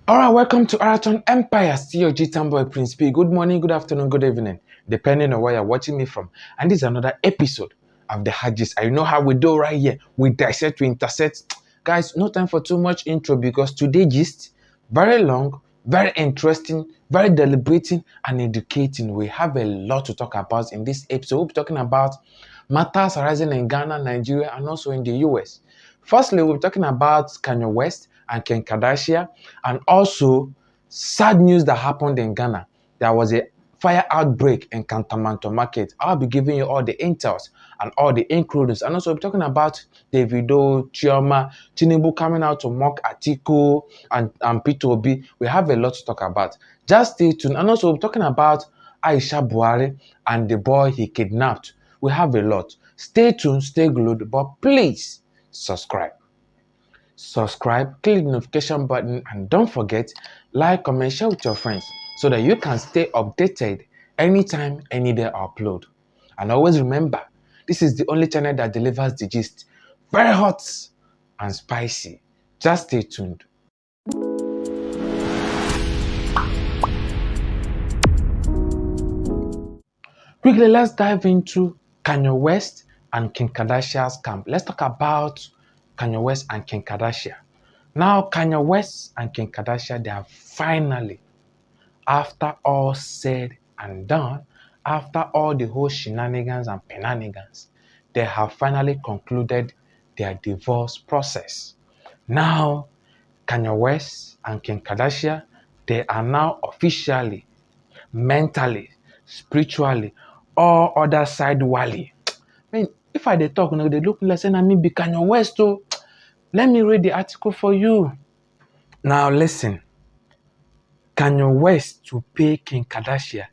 Alright, welcome to Eraton Empire. Still your G-Town Prince P. Good morning, good afternoon, good evening, depending on where you're watching me from. And this is another episode of the Hadges. I know how we do right here. We dissect, we intersect. Guys, no time for too much intro because today's gist, very long, very interesting, very deliberating, and educating. We have a lot to talk about in this episode. We'll be talking about matters arising in Ghana, Nigeria, and also in the US. Firstly, we'll be talking about KenyaWest and Kim Kardashian, and also sad news that happened in Ghana. There was a fire outbreak in Kantamanto Market. I'll be giving you all the intels and all the includes, and also we're talking about Davido, Chioma, Tinubu coming out to mock Atiku and P2B. We have a lot to talk about. Just stay tuned. And also we're talking about Aishabuhari and the boy he kidnapped. We have a lot. Stay tuned, stay glued, but please subscribe, click the notification button, and don't forget, like, comment, share with your friends so that you can stay updated anytime, any day I upload. And always remember, this is the only channel that delivers the gist. Very hot and spicy. Just stay tuned. Quickly, let's dive into KenyaWest and Kim Kardashian's camp. Let's talk about KenyaWest and Kim Kardashian. Now, KenyaWest and Kim Kardashian, they have finally, after all said and done, after all the whole shenanigans and penanigans, they have finally concluded their divorce process. Now, KenyaWest and Kim Kardashian, they are now officially, mentally, spiritually, all other side wally. I mean, if I dey talk, they look like saying I mean be KenyaWest. So let me read the article for you. Now listen. KenyaWest to pay Kim Kardashian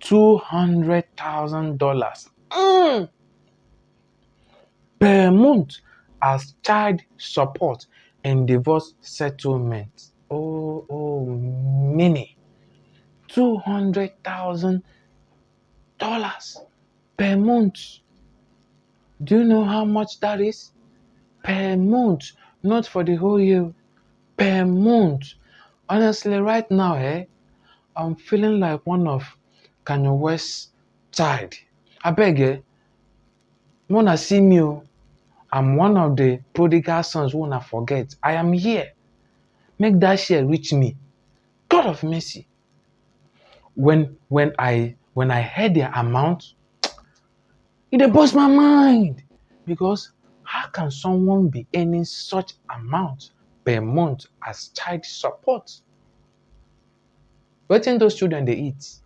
$200,000 per month as child support in divorce settlement. Mini. $200,000 per month. Do you know how much that is? Per month, not for the whole year. Per month. Honestly, right now, I'm feeling like one of KenyaWest's child. I beg, wanna see me? I'm one of the prodigal sons who wanna forget. I am here. Make that share reach me. God of mercy. When I heard the amount, it burst my mind, because how can someone be earning such amount per month as child support? What in those children they eat?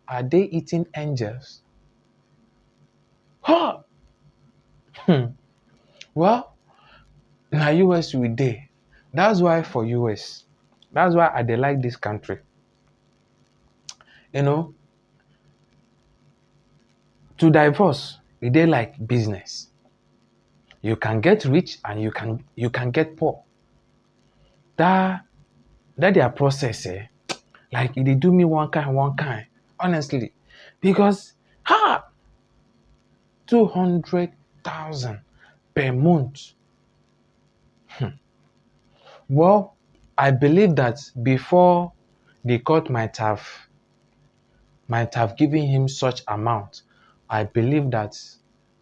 Are they eating angels? Huh. Well, now US we dey. That's why for US, that's why I dey like this country. You know, to divorce, it dey like business. You can get rich and you can get poor. That their process, like it dey do me one kind, honestly, because $200,000 per month. Well, I believe that before the court might have given him such amount, I believe that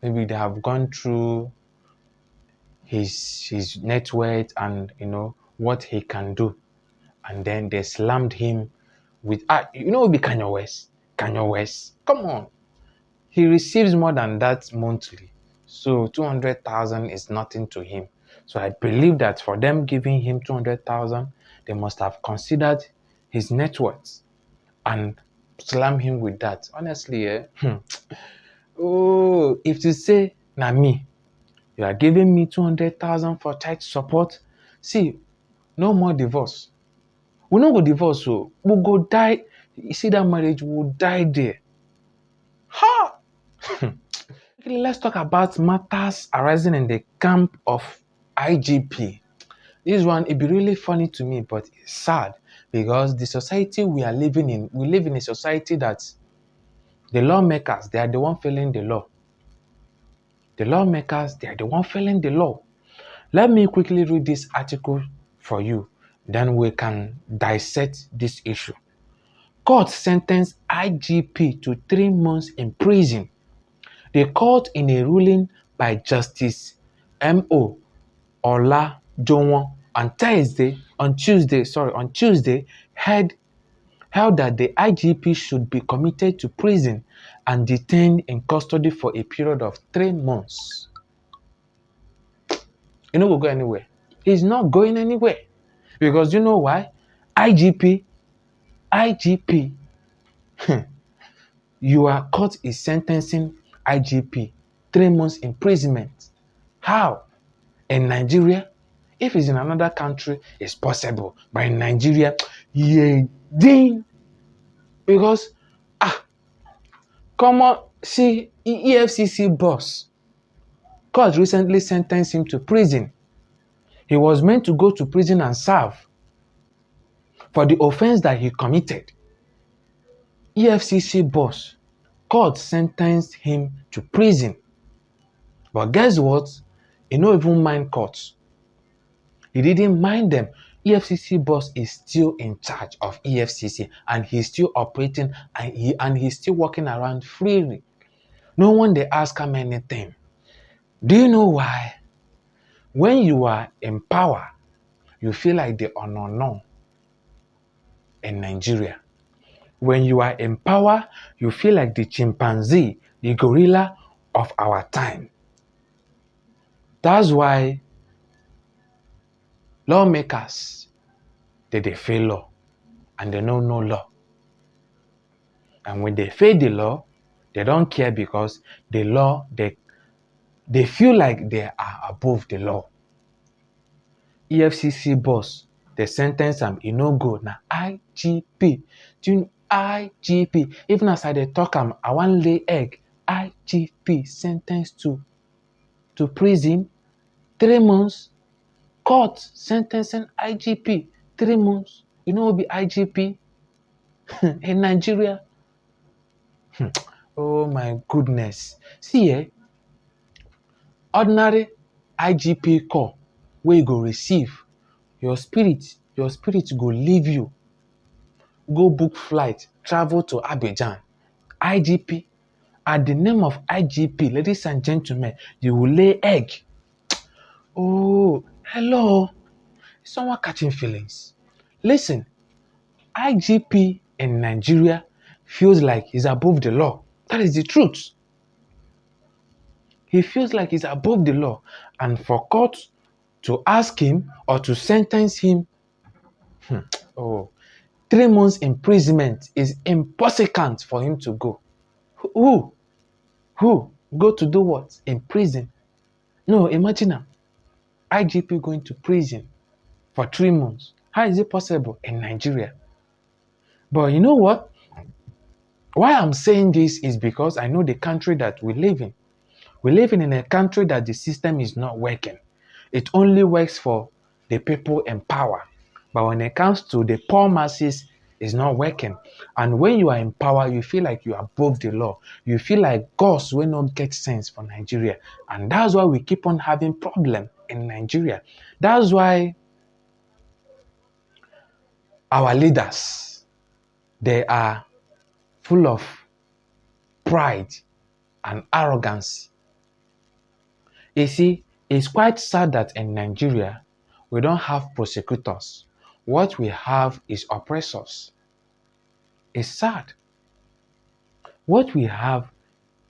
maybe they have gone through his net worth and what he can do, and then they slammed him with be KenyaWest. Come on, he receives more than that monthly, so 200,000 is nothing to him. So I believe that for them giving him 200,000, they must have considered his net worth and slam him with that. Honestly, if you say na me, you are giving me 200,000 for child support, see, no more divorce. We no go divorce, so we go die. You see, that marriage will die there. Ha! Let's talk about matters arising in the camp of IGP. This one, it be really funny to me, but it's sad, because the society we are living in, we live in a society that the lawmakers, they are the one failing the law. The lawmakers, they are the one failing the law. Let me quickly read this article for you. then we can dissect this issue. Court sentenced IGP to 3 months in prison. The court, in a ruling by Justice M.O. Olajuwon on Tuesday, held that the IGP should be committed to prison and detained in custody for a period of 3 months. He no go anywhere. He's not going anywhere. Because you know why? IGP, your court is sentencing IGP 3 months imprisonment. How? In Nigeria? If it's in another country, it's possible. But in Nigeria, yeah, ding. Because, come on, see, EFCC boss. Court recently sentenced him to prison. He was meant to go to prison and serve for the offense that he committed. EFCC boss, court sentenced him to prison. But guess what? He don't even mind courts. He didn't mind them. EFCC boss is still in charge of EFCC and he's still operating and he's still walking around freely. No one they ask him anything. Do you know why? When you are in power, you feel like the unknown in Nigeria. When you are in power, you feel like the chimpanzee, the gorilla of our time. That's why lawmakers, they fail law and they know no law. And when they fail the law, they don't care because the law, they feel like they are above the law. EFCC boss, they sentence him, he no go. Now IGP, do you know IGP? Even as I talk him, I want lay egg. IGP sentenced to prison 3 months. Court sentencing IGP 3 months. You know what be IGP in Nigeria? Oh my goodness. See, ordinary IGP call where you go receive, your spirit go leave you. Go book flight, travel to Abidjan. IGP, at the name of IGP, ladies and gentlemen, you will lay egg. Oh, hello. Someone catching feelings. Listen, IGP in Nigeria feels like he's above the law. That is the truth. He feels like he's above the law. And for court to ask him or to sentence him, 3 months imprisonment is impossible for him to go. Who? Go to do what? In prison? No, imagine now. IGP going to prison for 3 months. How is it possible in Nigeria? But you know what? Why I'm saying this is because I know the country that we live in. We live in a country that the system is not working. It only works for the people in power. But when it comes to the poor masses, it's not working. And when you are in power, you feel like you are above the law. You feel like gods will not get sense for Nigeria. And that's why we keep on having problems in Nigeria. That's why our leaders, they are full of pride and arrogance. You see, it's quite sad that in Nigeria, we don't have prosecutors. What we have is oppressors. It's sad. What we have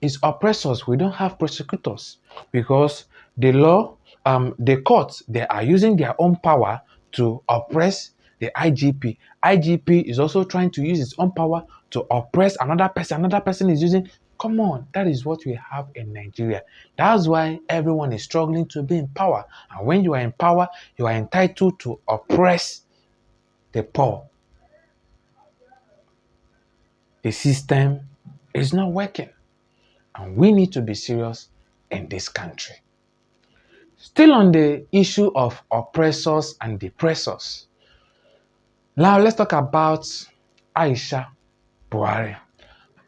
is oppressors. We don't have prosecutors because the law, the courts, they are using their own power to oppress the IGP. IGP is also trying to use its own power to oppress another person. Another person is using. Come on, that is what we have in Nigeria. That's why everyone is struggling to be in power. And when you are in power, you are entitled to oppress the poor. The system is not working. And we need to be serious in this country. Still on the issue of oppressors and depressors. Now let's talk about Aishabuhari.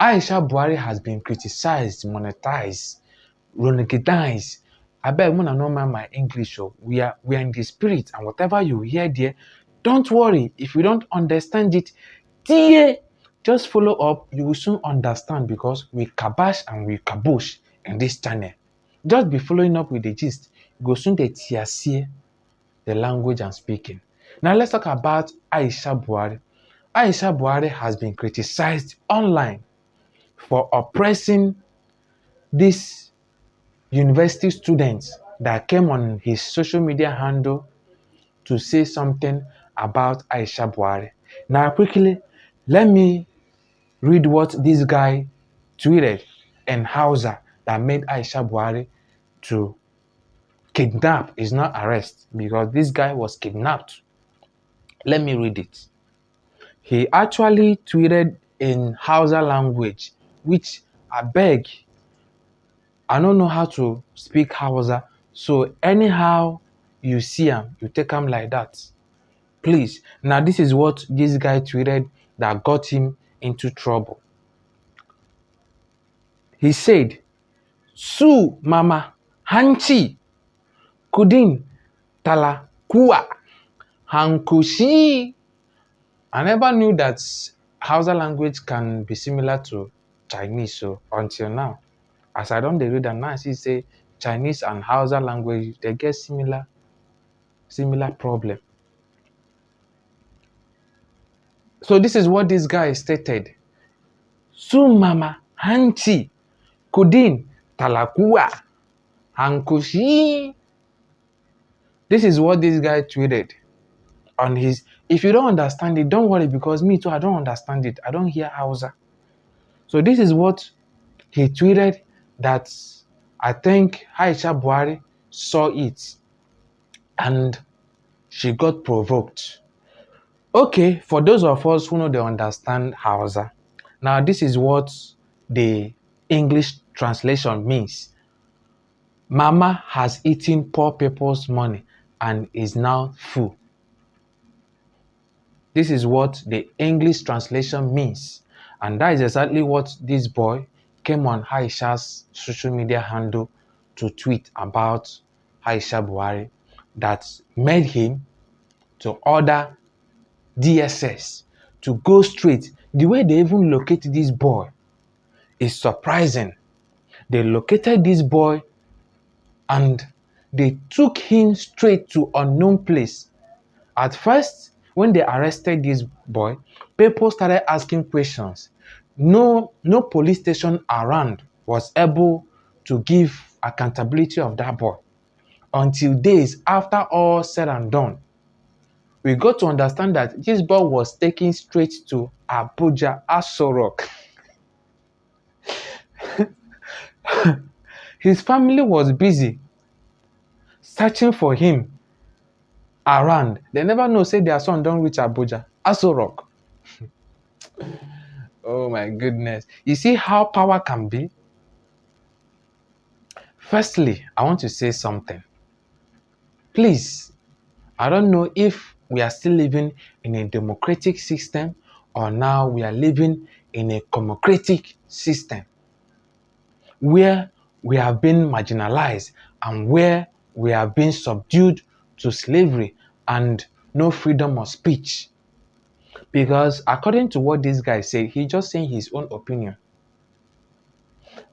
Aishabuhari has been criticized, monetized, renegedized. I bet when I know my English, we are in the spirit, and whatever you hear there, Don't worry, if you don't understand it, dear, just follow up. You will soon understand because we kabash and we kabosh in this channel. Just be following up with the gist. You go soon the tiasie, the language and speaking. Now let's talk about Aishabuhari. Aishabuhari has been criticized online for oppressing these university students that came on his social media handle to say something about Aishabuhari. Now quickly, let me read what this guy tweeted in Hausa that made Aishabuhari to kidnap. Is not arrest because this guy was kidnapped. Let me read it. He actually tweeted in Hausa language, which I beg, I don't know how to speak Hausa, so anyhow you see him, you take him like that. Please. Now this is what this guy tweeted that got him into trouble. He said, Su mama hanchi kudin talakua hankushi. I never knew that Hausa language can be similar to Chinese, so until now. As I don't read and now I see say Chinese and Hausa language, they get similar problem. So this is what this guy stated. Su mama hanchi kudin talakua hankushi. This is what this guy tweeted on his. If you don't understand it, don't worry because me too, I don't understand it. I don't hear Hausa. So this is what he tweeted that I think Aishabuhari saw it and she got provoked. Okay, for those of us who know they understand Hausa, now this is what the English translation means. Mama has eaten poor people's money and is now full. This is what the English translation means. And that is exactly what this boy came on Aisha's social media handle to tweet about Aishabuhari that made him to order DSS to go straight. The way they even locate this boy is surprising. They located this boy and they took him straight to unknown place. At first, when they arrested this boy, people started asking questions. No police station around was able to give accountability of that boy until days after all said and done. We got to understand that this boy was taken straight to Abuja, Aso Rock. His family was busy searching for him around. They never know say their son don't reach Abuja, Aso Rock. Oh my goodness. You see how power can be? Firstly, I want to say something. Please, I don't know if we are still living in a democratic system or now we are living in a democratic system where we have been marginalized and where we have been subdued to slavery and no freedom of speech. Because according to what this guy said, he's just saying his own opinion.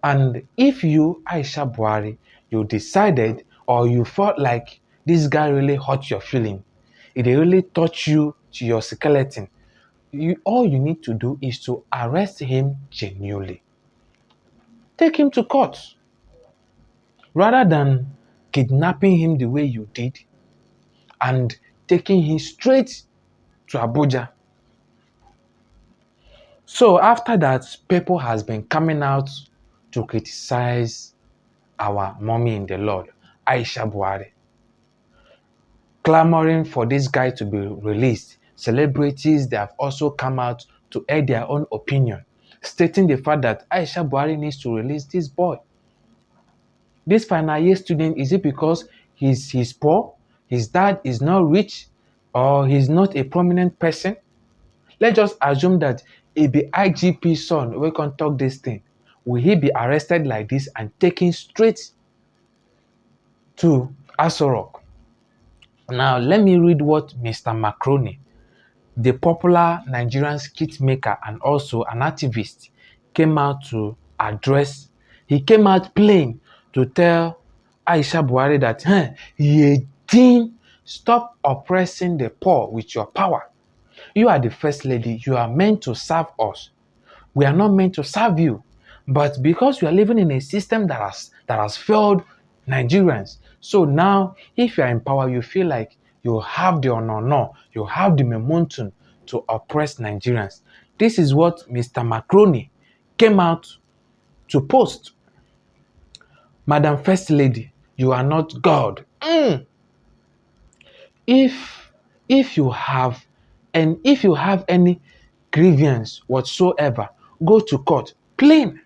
And if you, Aishabuhari, you decided or you felt like this guy really hurt your feeling, it really touched you to your skeleton, all you need to do is to arrest him genuinely. Take him to court. Rather than kidnapping him the way you did and taking him straight to Abuja. So after that, people has been coming out to criticize our mommy in the Lord, Aishabuhari, clamoring for this guy to be released. Celebrities, they have also come out to air their own opinion, stating the fact that Aishabuhari needs to release this boy. This final year student, is it because he's poor, his dad is not rich, or he's not a prominent person? Let's just assume that it be IGP son we can talk this thing. Will he be arrested like this and taken straight to Aso Rock? Now, let me read what Mr. Macaroni, the popular Nigerian skit maker and also an activist, came out to address. He came out plain to tell Aishabuhari that, ye didn't stop oppressing the poor with your power. You are the first lady. You are meant to serve us. We are not meant to serve you. But because we are living in a system that has failed Nigerians, so now if you are in power, you feel like you have the honor, you have the momentum to oppress Nigerians. This is what Mr. Macaroni came out to post. Madam First Lady, you are not God. If you have any grievance whatsoever, go to court. Plain.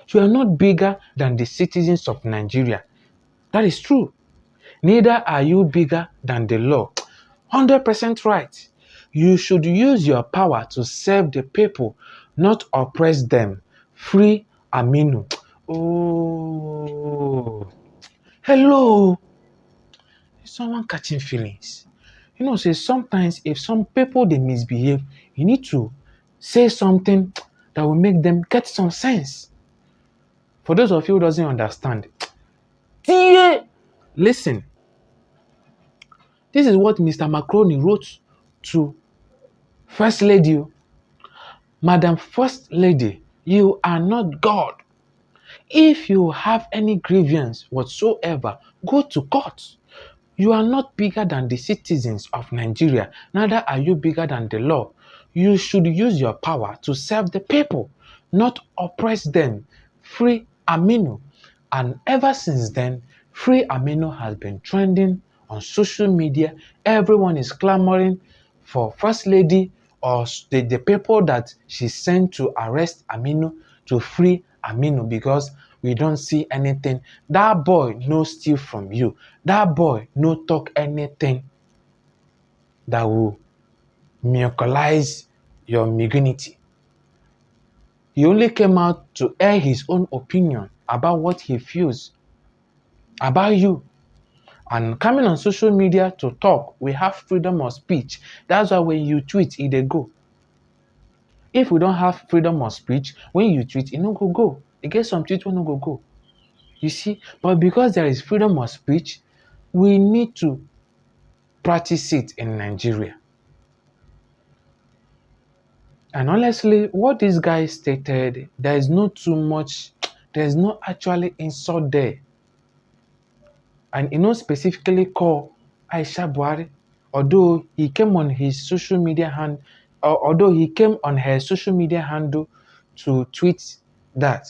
You are not bigger than the citizens of Nigeria. That is true. Neither are you bigger than the law. 100% right. You should use your power to serve the people, not oppress them. Free Aminu. Oh, hello. Is someone catching feelings? You know, say sometimes if some people they misbehave, you need to say something that will make them get some sense. For those of you who doesn't understand, listen. This is what Mr. Macaroni wrote to First Lady. Madam First Lady, you are not God. If you have any grievance whatsoever, go to court. You are not bigger than the citizens of Nigeria. Neither are you bigger than the law. You should use your power to serve the people, not oppress them. Free Aminu. And ever since then, Free Aminu has been trending on social media. Everyone is clamoring for First Lady or the people that she sent to arrest Aminu to free Aminu because we don't see anything. That boy no steal from you. That boy no talk anything that will medicalize your immunity. He only came out to air his own opinion about what he feels about you. And coming on social media to talk, we have freedom of speech. That's why when you tweet, it they go. If we don't have freedom of speech, when you tweet, it no go. You get some tweets will no go. You see, but because there is freedom of speech, we need to practice it in Nigeria. And honestly, what this guy stated, there is no actually insult there. And he not specifically call Aishabuhari, although he came on his social media although he came on her social media handle to tweet that.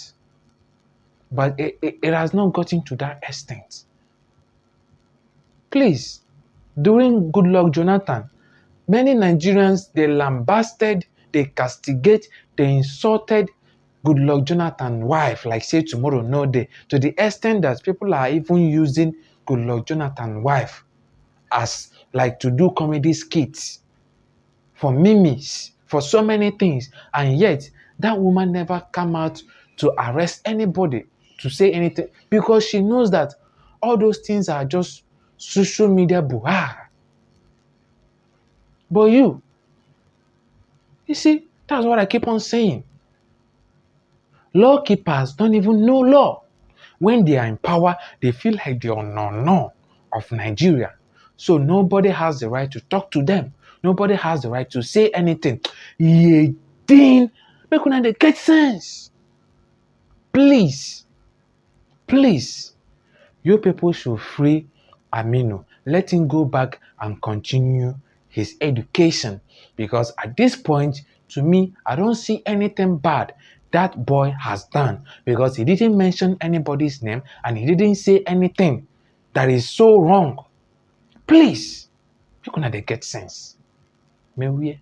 But it has not gotten to that extent. Please, during Goodluck Jonathan, many Nigerians, they lambasted, they castigate, they insulted Goodluck Jonathan's wife, like say tomorrow, no day, to the extent that people are even using Goodluck Jonathan's wife as like to do comedy skits, for memes, for so many things. And yet, that woman never come out to arrest anybody, to say anything, because she knows that all those things are just social media buhari. But you see, that's what I keep on saying. Law keepers don't even know law. When they are in power, they feel like they are no of Nigeria. So nobody has the right to talk to them. Nobody has the right to say anything. Ye ding, make una dey get sense. Please, you people should free Aminu. Let him go back and continue his education. Because at this point, to me, I don't see anything bad that boy has done, because he didn't mention anybody's name and he didn't say anything that is so wrong. Please, make una dey get sense. May we